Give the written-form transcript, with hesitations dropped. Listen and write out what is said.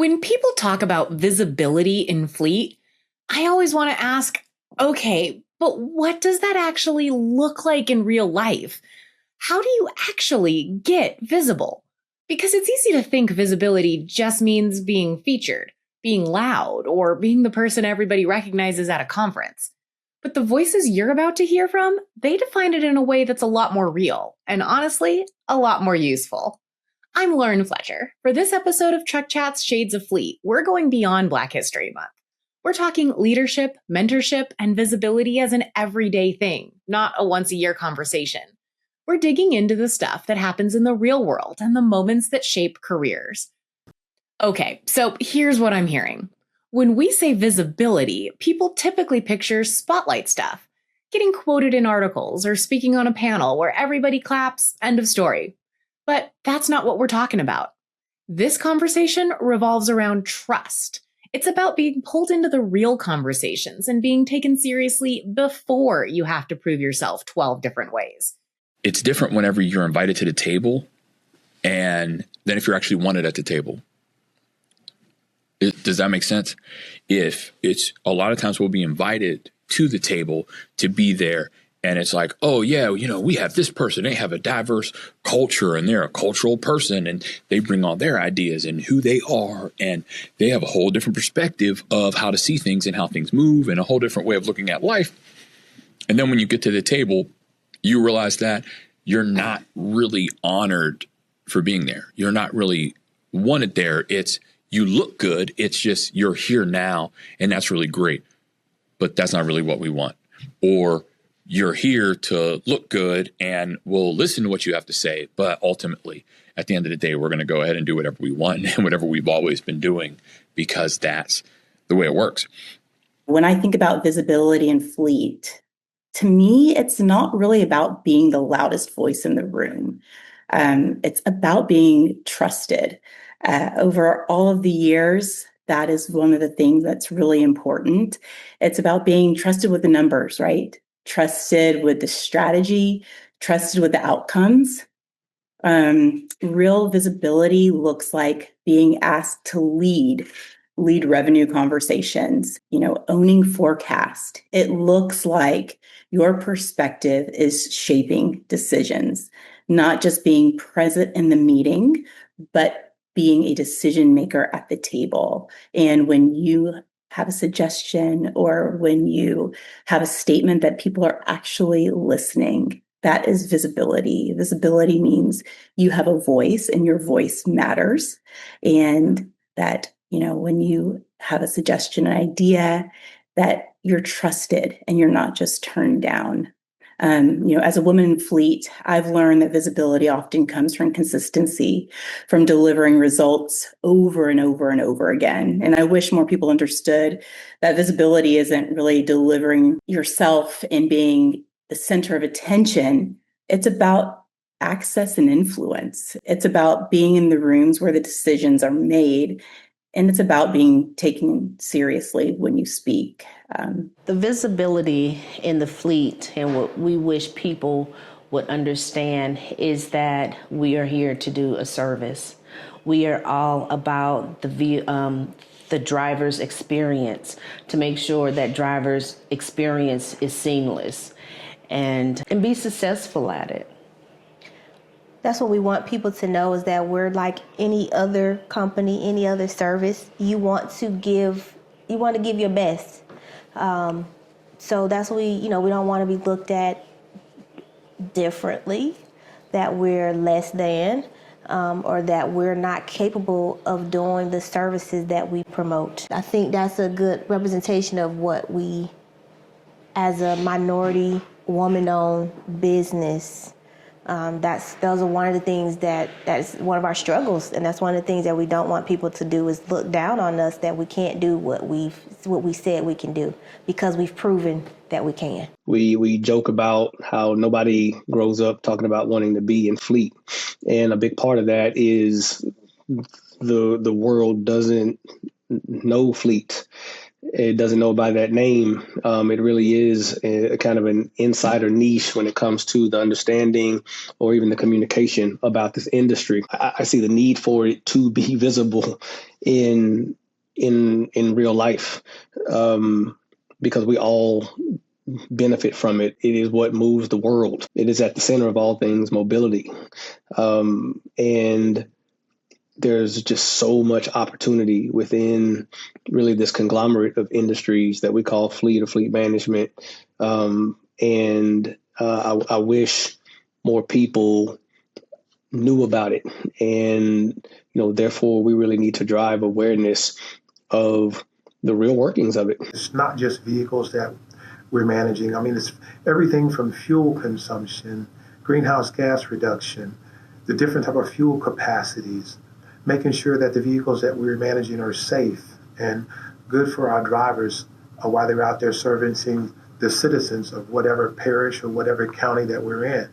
When people talk about visibility in Fleet, I always want to ask, okay, but what does that actually look like in real life? How do you actually get visible? Because it's easy to think visibility just means being featured, being loud, or being the person everybody recognizes at a conference. But the voices you're about to hear from, they define it in a way that's a lot more real, and honestly, a lot more useful. I'm Lauren Fletcher. For this episode of Truck Chat's Shades of Fleet, we're going beyond Black History Month. We're talking leadership, mentorship, and visibility as an everyday thing, not a once-a-year conversation. We're digging into the stuff that happens in the real world and the moments that shape careers. Okay, so here's what I'm hearing. When we say visibility, people typically picture spotlight stuff, getting quoted in articles or speaking on a panel where everybody claps, end of story. But that's not what we're talking about. This conversation revolves around trust. It's about being pulled into the real conversations and being taken seriously before you have to prove yourself 12 different ways. It's different whenever you're invited to the table and then if you're actually wanted at the table. Does that make sense? If it's a lot of times we'll be invited to the table to be there. And it's like, oh, yeah, we have this person. They have a diverse culture and they're a cultural person and they bring all their ideas and who they are. And they have a whole different perspective of how to see things and how things move and a whole different way of looking at life. And then when you get to the table, you realize that you're not really honored for being there. You're not really wanted there. It's you look good. It's just you're here now. And that's really great. But that's not really what we want. Or you're here to look good and we'll listen to what you have to say. But ultimately, at the end of the day, we're going to go ahead and do whatever we want and whatever we've always been doing because that's the way it works. When I think about visibility in Fleet, to me, it's not really about being the loudest voice in the room. It's about being trusted. Over all of the years, that is one of the things that's really important. It's about being trusted with the numbers, right? Trusted with the strategy, trusted with the outcomes. Real visibility looks like being asked to lead revenue conversations, owning forecast. It looks like your perspective is shaping decisions, not just being present in the meeting, but being a decision maker at the table. And when you have a suggestion or when you have a statement that people are actually listening, that is visibility. Visibility means you have a voice and your voice matters. And that, when you have a suggestion, an idea, that you're trusted and you're not just turned down. As a woman in Fleet, I've learned that visibility often comes from consistency, from delivering results over and over and over again. And I wish more people understood that visibility isn't really delivering yourself and being the center of attention. It's about access and influence. It's about being in the rooms where the decisions are made. And it's about being taken seriously when you speak. The visibility in the Fleet and what we wish people would understand is that we are here to do a service. We are all about the driver's experience, to make sure that driver's experience is seamless and be successful at it. That's what we want people to know, is that we're like any other company, any other service. You want to give your best. So that's what we don't want to be looked at differently, that we're less than, or that we're not capable of doing the services that we promote. I think that's a good representation of what we, as a minority woman-owned business, those are one of the things that's one of our struggles, and that's one of the things that we don't want people to do, is look down on us that we can't do what we said we can do, because we've proven that we can. We joke about how nobody grows up talking about wanting to be in Fleet, and a big part of that is the world doesn't know Fleet. it doesn't know by that name. It really is a kind of an insider niche when it comes to the understanding or even the communication about this industry. I see the need for it to be visible in real life, because we all benefit from it. It is what moves the world. It is at the center of all things mobility, and there's just so much opportunity within really this conglomerate of industries that we call fleet or fleet management. I wish more people knew about it. And, therefore we really need to drive awareness of the real workings of it. It's not just vehicles that we're managing. I mean, it's everything from fuel consumption, greenhouse gas reduction, the different type of fuel capacities, making sure that the vehicles that we're managing are safe and good for our drivers while they're out there servicing the citizens of whatever parish or whatever county that we're in.